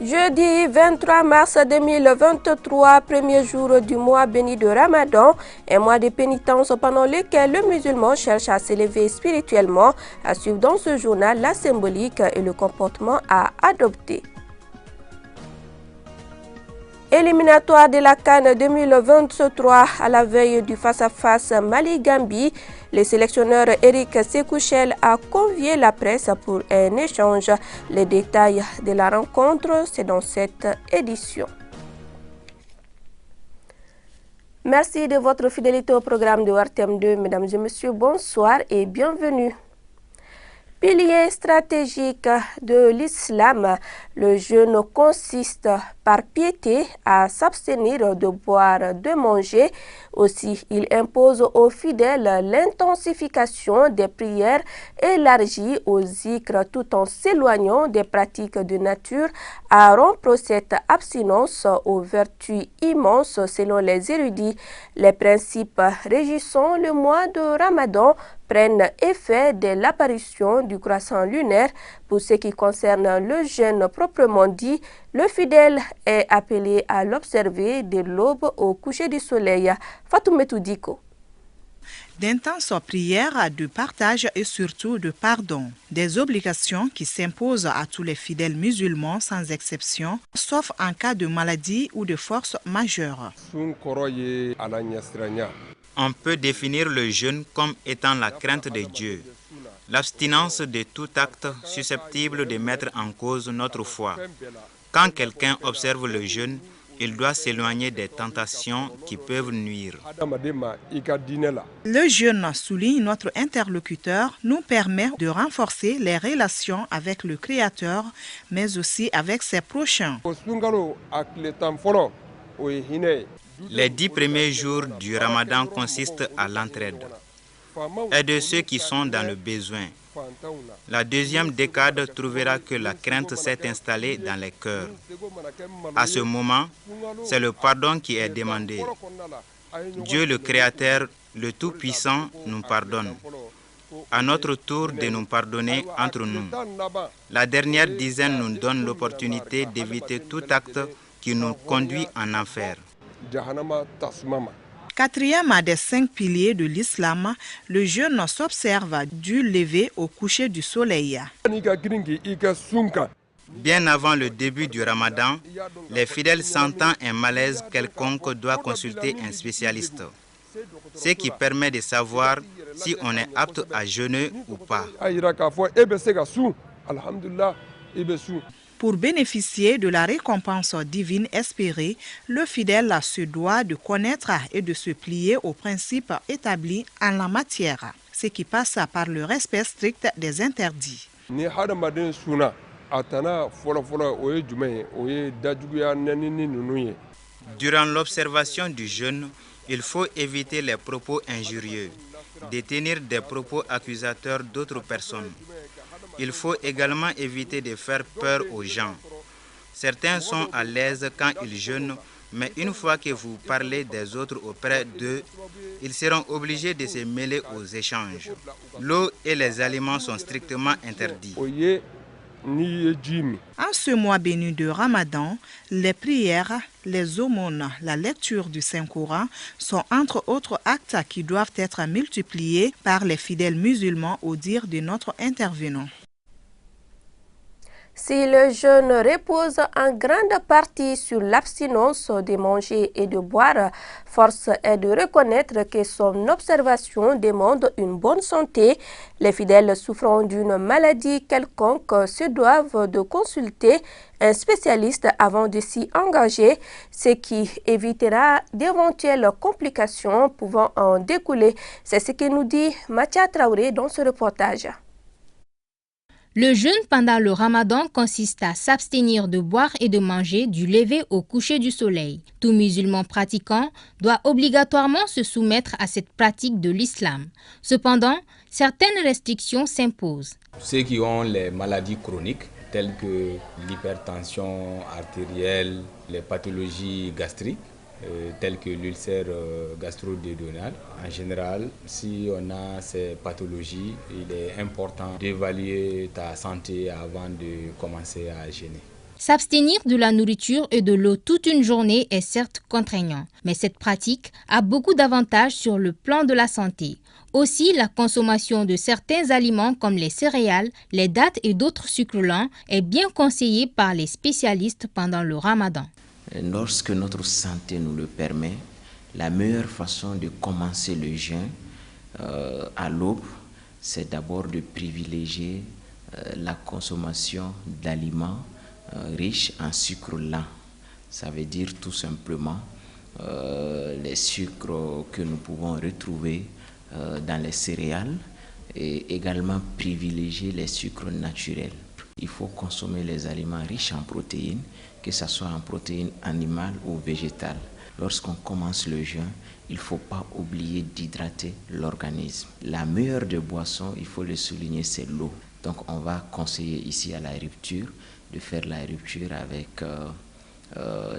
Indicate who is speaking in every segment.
Speaker 1: Jeudi 23 mars 2023, premier jour du mois béni de Ramadan, un mois de pénitence pendant lequel le musulman cherche à s'élever spirituellement, à suivre dans ce journal la symbolique et le comportement à adopter. Éliminatoire de la CAN 2023 à la veille du face-à-face Mali-Gambie, le sélectionneur Eric Sekouchel a convié la presse pour un échange. Les détails de la rencontre, c'est dans cette édition. Merci de votre fidélité au programme de RTM2. Mesdames et messieurs, bonsoir et bienvenue. Pilier stratégique de l'islam, le jeûne consiste par piété à s'abstenir de boire, de manger. Aussi, il impose aux fidèles l'intensification des prières élargies aux zikr tout en s'éloignant des pratiques de nature à rompre cette abstinence aux vertus immenses selon les érudits. Les principes régissant le mois de Ramadan prennent effet dès l'apparition du croissant lunaire. Pour ce qui concerne le jeûne proprement dit, le fidèle est appelé à l'observer de l'aube au coucher du soleil. Fatoumetou Diko.
Speaker 2: D'intenses prières, de partage et surtout de pardon. Des obligations qui s'imposent à tous les fidèles musulmans sans exception, sauf en cas de maladie ou de force majeure.
Speaker 3: On peut définir le jeûne comme étant la crainte de Dieu, l'abstinence de tout acte susceptible de mettre en cause notre foi. Quand quelqu'un observe le jeûne, il doit s'éloigner des tentations qui peuvent nuire.
Speaker 2: Le jeûne, souligne notre interlocuteur, nous permet de renforcer les relations avec le Créateur, mais aussi avec ses prochains.
Speaker 3: Les 10 premiers jours du Ramadan consistent à l'entraide et de ceux qui sont dans le besoin. La deuxième décade trouvera que la crainte s'est installée dans les cœurs. À ce moment, c'est le pardon qui est demandé. Dieu le Créateur, le Tout-Puissant, nous pardonne. À notre tour de nous pardonner entre nous. La dernière dizaine nous donne l'opportunité d'éviter tout acte qui nous conduit en enfer.
Speaker 2: Quatrième des 5 piliers de l'islam, le jeûne s'observe du lever au coucher du soleil.
Speaker 3: Bien avant le début du Ramadan, les fidèles sentant un malaise quelconque doivent consulter un spécialiste, ce qui permet de savoir si on est apte à jeûner ou pas.
Speaker 2: Pour bénéficier de la récompense divine espérée, le fidèle se doit de connaître et de se plier aux principes établis en la matière, ce qui passe par le respect strict des interdits.
Speaker 3: Durant l'observation du jeûne, il faut éviter les propos injurieux, de tenir des propos accusateurs d'autres personnes. Il faut également éviter de faire peur aux gens. Certains sont à l'aise quand ils jeûnent, mais une fois que vous parlez des autres auprès d'eux, ils seront obligés de se mêler aux échanges. L'eau et les aliments sont strictement interdits.
Speaker 2: En ce mois béni de Ramadan, les prières, les aumônes, la lecture du Saint-Coran sont entre autres actes qui doivent être multipliés par les fidèles musulmans au dire de notre intervenant.
Speaker 1: Si le jeûne repose en grande partie sur l'abstinence de manger et de boire, force est de reconnaître que son observation demande une bonne santé. Les fidèles souffrant d'une maladie quelconque se doivent de consulter un spécialiste avant de s'y engager, ce qui évitera d'éventuelles complications pouvant en découler. C'est ce que nous dit Mathia Traoré dans ce reportage.
Speaker 4: Le jeûne pendant le Ramadan consiste à s'abstenir de boire et de manger du lever au coucher du soleil. Tout musulman pratiquant doit obligatoirement se soumettre à cette pratique de l'islam. Cependant, certaines restrictions s'imposent.
Speaker 5: Ceux qui ont les maladies chroniques, telles que l'hypertension artérielle, les pathologies gastriques, telles que l'ulcère gastro-duodénal. En général, si on a ces pathologies, il est important d'évaluer ta santé avant de commencer à jeûner.
Speaker 4: S'abstenir de la nourriture et de l'eau toute une journée est certes contraignant, mais cette pratique a beaucoup d'avantages sur le plan de la santé. Aussi, la consommation de certains aliments comme les céréales, les dattes et d'autres sucres lents est bien conseillée par les spécialistes pendant le ramadan.
Speaker 6: Lorsque notre santé nous le permet, la meilleure façon de commencer le jeûne à l'aube, c'est d'abord de privilégier la consommation d'aliments riches en sucre lent. Ça veut dire tout simplement les sucres que nous pouvons retrouver dans les céréales et également privilégier les sucres naturels. Il faut consommer les aliments riches en protéines, que ce soit en protéines animales ou végétales. Lorsqu'on commence le jeûne, il ne faut pas oublier d'hydrater l'organisme. La meilleure des boissons, il faut le souligner, c'est l'eau. Donc on va conseiller ici à la rupture de faire la rupture avec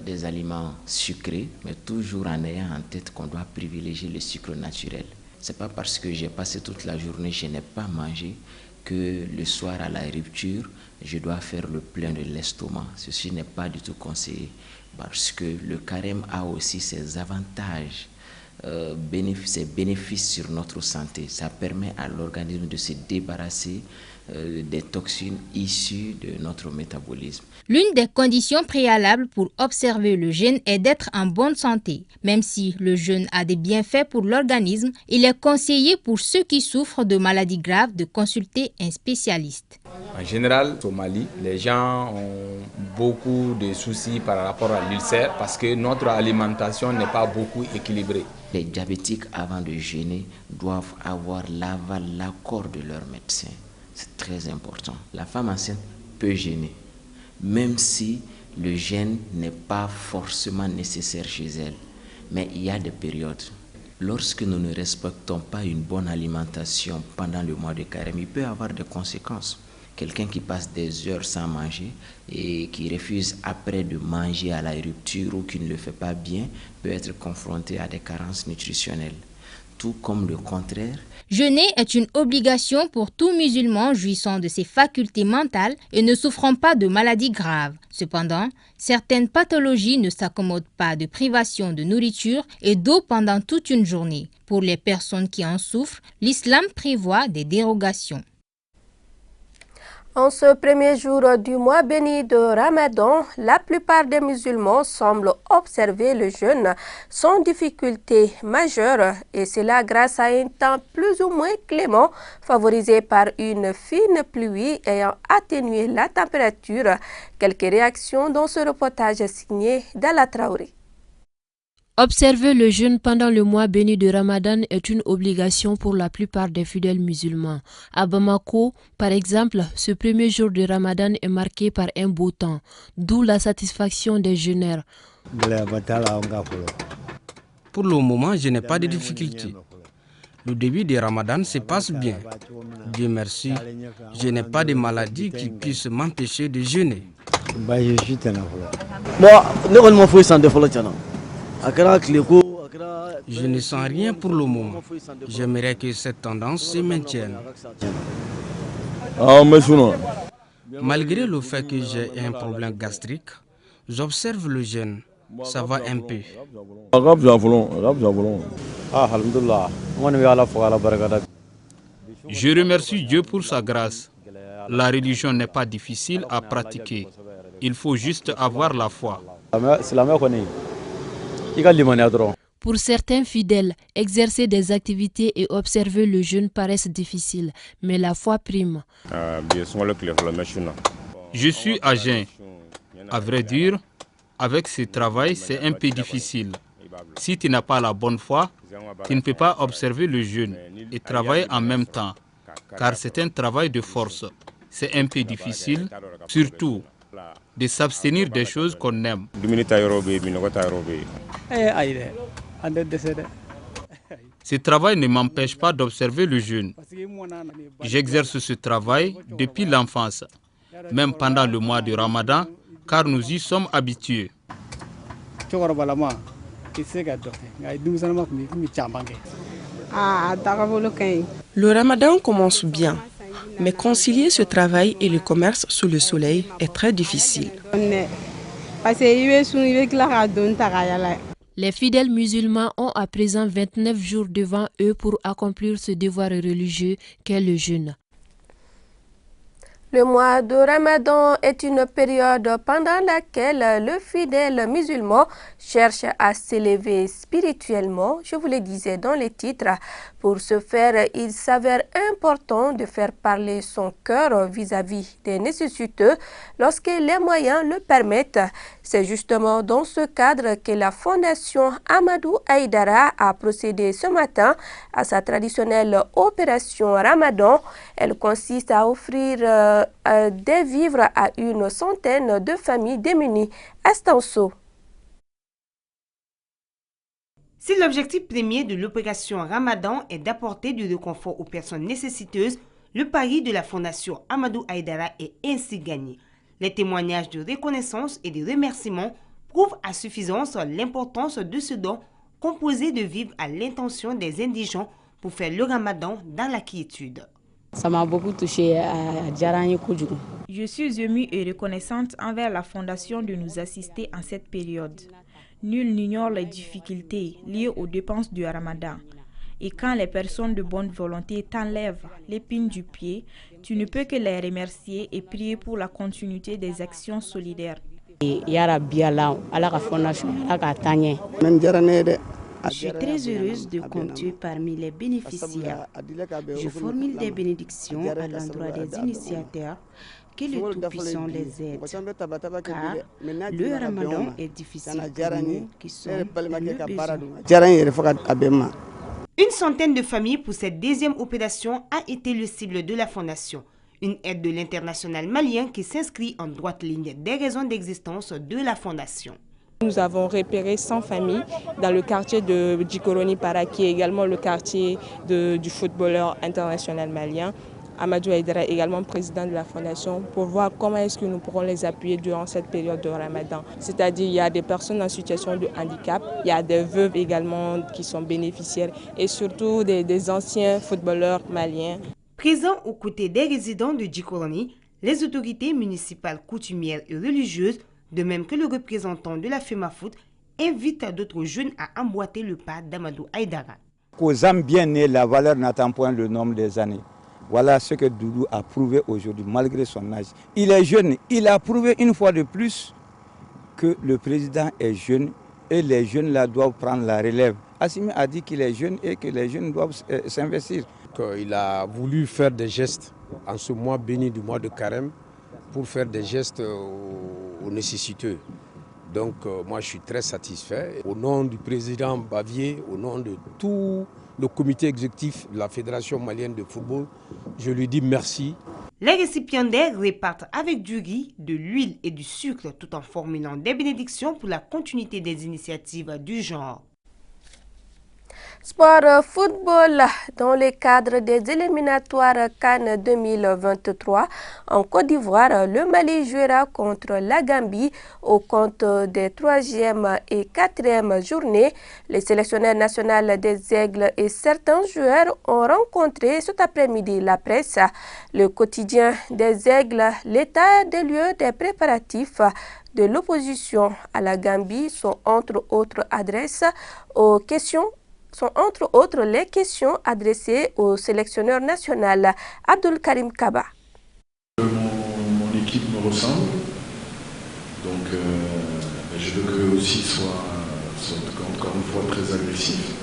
Speaker 6: des aliments sucrés, mais toujours en ayant en tête qu'on doit privilégier le sucre naturel. Ce n'est pas parce que j'ai passé toute la journée, je n'ai pas mangé, que le soir à la rupture, je dois faire le plein de l'estomac. Ceci n'est pas du tout conseillé parce que le carême a aussi ses avantages, ses bénéfices sur notre santé. Ça permet à l'organisme de se débarrasser des toxines issues de notre métabolisme.
Speaker 4: L'une des conditions préalables pour observer le jeûne est d'être en bonne santé. Même si le jeûne a des bienfaits pour l'organisme, il est conseillé pour ceux qui souffrent de maladies graves de consulter un spécialiste.
Speaker 5: En général, au Mali, les gens ont beaucoup de soucis par rapport à l'ulcère parce que notre alimentation n'est pas beaucoup équilibrée.
Speaker 6: Les diabétiques, avant de jeûner, doivent avoir l'accord de leur médecin. C'est très important. La femme enceinte peut jeûner, même si le jeûne n'est pas forcément nécessaire chez elle. Mais il y a des périodes. Lorsque nous ne respectons pas une bonne alimentation pendant le mois de carême, il peut y avoir des conséquences. Quelqu'un qui passe des heures sans manger et qui refuse après de manger à la rupture ou qui ne le fait pas bien peut être confronté à des carences nutritionnelles. Tout comme le contraire.
Speaker 4: Jeûner est une obligation pour tout musulman jouissant de ses facultés mentales et ne souffrant pas de maladies graves. Cependant, certaines pathologies ne s'accommodent pas de privation de nourriture et d'eau pendant toute une journée. Pour les personnes qui en souffrent, l'islam prévoit des dérogations.
Speaker 1: En ce premier jour du mois béni de Ramadan, la plupart des musulmans semblent observer le jeûne sans difficulté majeure et cela grâce à un temps plus ou moins clément favorisé par une fine pluie ayant atténué la température. Quelques réactions dans ce reportage signé Dalla Traoré.
Speaker 7: Observer le jeûne pendant le mois béni de Ramadan est une obligation pour la plupart des fidèles musulmans. À Bamako, par exemple, ce premier jour de Ramadan est marqué par un beau temps, d'où la satisfaction des jeûneurs.
Speaker 8: Pour le moment, je n'ai pas de difficultés. Le début de Ramadan se passe bien. Dieu merci, je n'ai pas de maladie qui puisse m'empêcher de jeûner. Je ne sens rien pour le moment. J'aimerais que cette tendance se maintienne. Malgré le fait que j'ai un problème gastrique, j'observe le jeûne. Ça va un peu.
Speaker 9: Je remercie Dieu pour sa grâce. La religion n'est pas difficile à pratiquer. Il faut juste avoir la foi.
Speaker 7: Pour certains fidèles, exercer des activités et observer le jeûne paraissent difficiles, mais la foi prime.
Speaker 9: Je suis à jeun. À vrai dire, avec ce travail, c'est un peu difficile. Si tu n'as pas la bonne foi, tu ne peux pas observer le jeûne et travailler en même temps, car c'est un travail de force. C'est un peu difficile, surtout de s'abstenir des choses qu'on aime. Ce travail ne m'empêche pas d'observer le jeûne. J'exerce ce travail depuis l'enfance, même pendant le mois de Ramadan, car nous y sommes habitués.
Speaker 10: Le Ramadan commence bien. Mais concilier ce travail et le commerce sous le soleil est très difficile.
Speaker 7: Les fidèles musulmans ont à présent 29 jours devant eux pour accomplir ce devoir religieux qu'est le jeûne.
Speaker 1: Le mois de Ramadan est une période pendant laquelle le fidèle musulman cherche à s'élever spirituellement, je vous le disais dans les titres. Pour ce faire, il s'avère important de faire parler son cœur vis-à-vis des nécessiteux lorsque les moyens le permettent. C'est justement dans ce cadre que la Fondation Amadou Aïdara a procédé ce matin à sa traditionnelle opération Ramadan. Elle consiste à offrir des vivres à une centaine de familles démunies. Estanso.
Speaker 11: Si l'objectif premier de l'opération Ramadan est d'apporter du réconfort aux personnes nécessiteuses, le pari de la Fondation Amadou Aïdara est ainsi gagné. Les témoignages de reconnaissance et de remerciements prouvent à suffisance l'importance de ce don composé de vivre à l'intention des indigents pour faire le Ramadan dans la quiétude.
Speaker 12: Ça m'a beaucoup touché à Djaranye Koudjougou.
Speaker 13: Je suis émue et reconnaissante envers la Fondation de nous assister en cette période. Nul n'ignore les difficultés liées aux dépenses du Ramadan. Et quand les personnes de bonne volonté t'enlèvent l'épine du pied, tu ne peux que les remercier et prier pour la continuité des actions solidaires.
Speaker 14: Je suis très heureuse de compter parmi les bénéficiaires. Je formule des bénédictions à l'endroit des initiateurs, que le Tout-Puissant les aide, car le Ramadan est difficile pour nous qui sommes dans le besoin.
Speaker 11: Une centaine de familles pour cette deuxième opération a été le cible de la Fondation. Une aide de l'international malien qui s'inscrit en droite ligne des raisons d'existence de la Fondation.
Speaker 15: Nous avons repéré 100 familles dans le quartier de Djikoroni Para, qui est également le quartier du footballeur international malien. Amadou Aïdara est également président de la Fondation pour voir comment est-ce que nous pourrons les appuyer durant cette période de Ramadan. C'est-à-dire il y a des personnes en situation de handicap, il y a des veuves également qui sont bénéficiaires et surtout des anciens footballeurs maliens.
Speaker 11: Présents aux côtés des résidents de Djikoroni, les autorités municipales, coutumières et religieuses, de même que le représentant de la FEMAFOOT, invitent d'autres jeunes à emboîter le pas d'Amadou Aïdara.
Speaker 16: Aux âmes bien nées, la valeur n'attend point le nombre des années. Voilà ce que Doudou a prouvé aujourd'hui, malgré son âge. Il est jeune, il a prouvé une fois de plus que le président est jeune et les jeunes là doivent prendre la relève. Assimi a dit qu'il est jeune et que les jeunes doivent s'investir.
Speaker 17: Il a voulu faire des gestes en ce mois béni du mois de Carême pour faire des gestes aux nécessiteux. Donc moi je suis très satisfait. Au nom du président Bavier, au nom de tout le comité exécutif de la Fédération malienne de football, je lui dis merci.
Speaker 11: Les récipiendaires repartent avec du riz, de l'huile et du sucre tout en formulant des bénédictions pour la continuité des initiatives du genre.
Speaker 1: Sport football, dans le cadre des éliminatoires CAN 2023 en Côte d'Ivoire, le Mali jouera contre la Gambie au compte des 3e et 4e journées. Les sélectionneurs nationaux des Aigles et certains joueurs ont rencontré cet après-midi la presse. Le quotidien des Aigles, l'état des lieux des préparatifs de l'opposition à la Gambie sont entre autres les questions adressées au sélectionneur national Abdul Karim Kaba.
Speaker 18: Mon équipe me ressemble, donc je veux qu'eux aussi soient encore une fois très agressifs.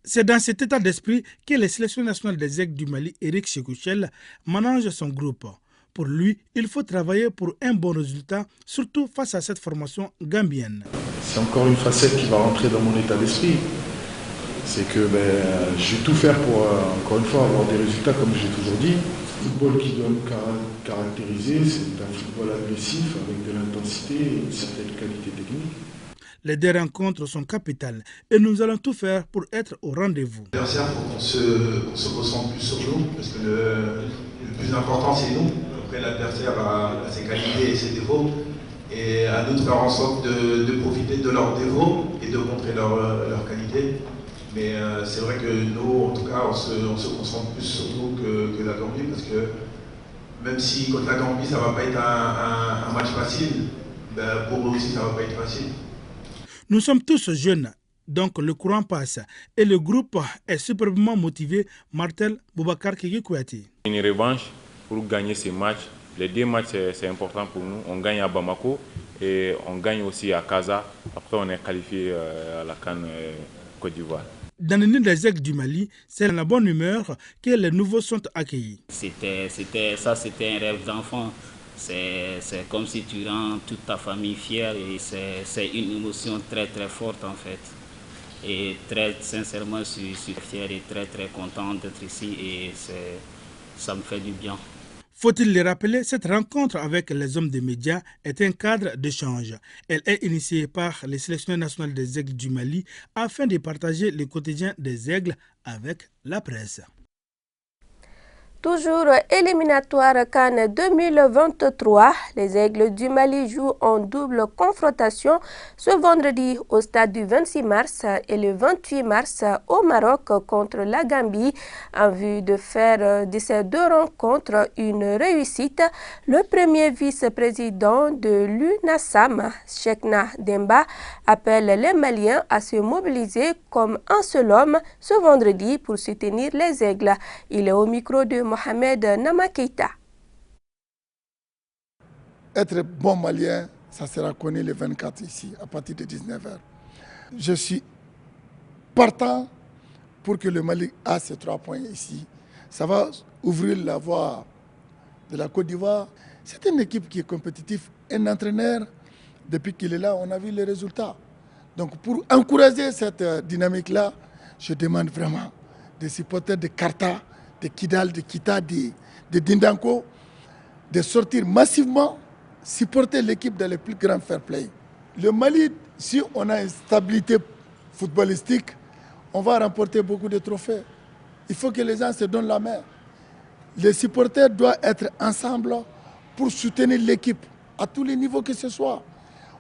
Speaker 19: C'est dans cet état d'esprit que le sélectionneur national des Aigles du Mali, Eric Sekouchel, manage son groupe. Pour lui, il faut travailler pour un bon résultat, surtout face à cette formation gambienne.
Speaker 18: C'est encore une facette qui va rentrer dans mon état d'esprit. C'est que je vais tout faire pour, encore une fois, avoir des résultats comme j'ai toujours dit. Le football qui doit me caractériser, c'est un football agressif avec de l'intensité et une certaine qualité technique.
Speaker 19: Les deux rencontres sont capitales et nous allons tout faire pour être au rendez-vous.
Speaker 20: L'adversaire, il faut qu'on se concentre plus sur nous, parce que le plus important c'est nous. Après l'adversaire a ses qualités et ses défauts. Et à nous de faire en sorte de profiter de leurs défauts et de montrer leurs qualités. Mais c'est vrai que nous, en tout cas, on se concentre plus sur nous que la Gambie, parce que même si contre la Gambie, ça ne va pas être un match facile, ben, pour eux aussi, ça ne va pas être facile.
Speaker 19: Nous sommes tous jeunes, donc le courant passe et le groupe est superbement motivé, martèle Boubacar Kiki Kouyaté.
Speaker 21: Une revanche pour gagner ces matchs. Les 2 matchs, c'est important pour nous. On gagne à Bamako et on gagne aussi à Casa. Après, on est qualifié à la CAN Côte d'Ivoire.
Speaker 19: Dans le nid des aigles du Mali, c'est la bonne humeur que les nouveaux sont accueillis.
Speaker 22: C'était un rêve d'enfant. C'est comme si tu rends toute ta famille fière et c'est une émotion très très forte en fait. Et très sincèrement, je suis fier et très très content d'être ici et ça me fait du bien.
Speaker 19: Faut-il le rappeler, cette rencontre avec les hommes des médias est un cadre d'échange. Elle est initiée par les sélectionneurs nationaux des aigles du Mali afin de partager le quotidien des aigles avec la presse.
Speaker 1: Toujours éliminatoire CAN 2023, les Aigles du Mali jouent en double confrontation ce vendredi au stade du 26 mars et le 28 mars au Maroc contre la Gambie. En vue de faire de ces 2 rencontres une réussite, le premier vice-président de l'UNASAM, Cheikhna Demba, appelle les Maliens à se mobiliser comme un seul homme ce vendredi pour soutenir les Aigles. Il est au micro de Mohamed Namakeita.
Speaker 23: Être bon malien, ça sera connu le 24 ici, à partir de 19h. Je suis partant pour que le Mali a ces 3 points ici. Ça va ouvrir la voie de la Côte d'Ivoire. C'est une équipe qui est compétitive. Un entraîneur, depuis qu'il est là, on a vu les résultats. Donc pour encourager cette dynamique-là, je demande vraiment des supporters de Karta, de Kidal, de Kita, de Dindanko, de sortir massivement, supporter l'équipe dans le plus grand fair play. Le Mali, si on a une stabilité footballistique, on va remporter beaucoup de trophées. Il faut que les gens se donnent la main. Les supporters doivent être ensemble pour soutenir l'équipe, à tous les niveaux que ce soit.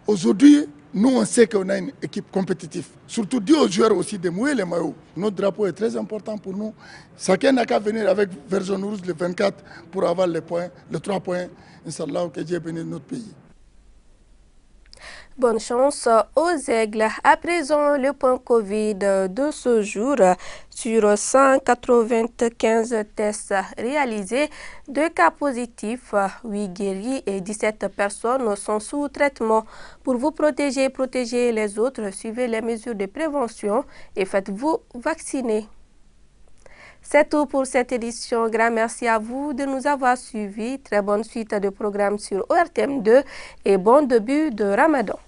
Speaker 23: Aujourd'hui, nous, on sait qu'on a une équipe compétitive. Surtout dit aux joueurs aussi de mouiller les maillots. Notre drapeau est très important pour nous. Chacun n'a qu'à venir avec Version Rouge le 24 pour avoir les points, les 3 points. Inch'Allah, que Dieu bénisse notre pays.
Speaker 1: Bonne chance aux Aigles. À présent, le point Covid de ce jour. Sur 195 tests réalisés, 2 cas positifs, 8 guéris et 17 personnes sont sous traitement. Pour vous protéger et protéger les autres, suivez les mesures de prévention et faites-vous vacciner. C'est tout pour cette édition. Grand merci à vous de nous avoir suivis. Très bonne suite de programmes sur ORTM2 et bon début de Ramadan.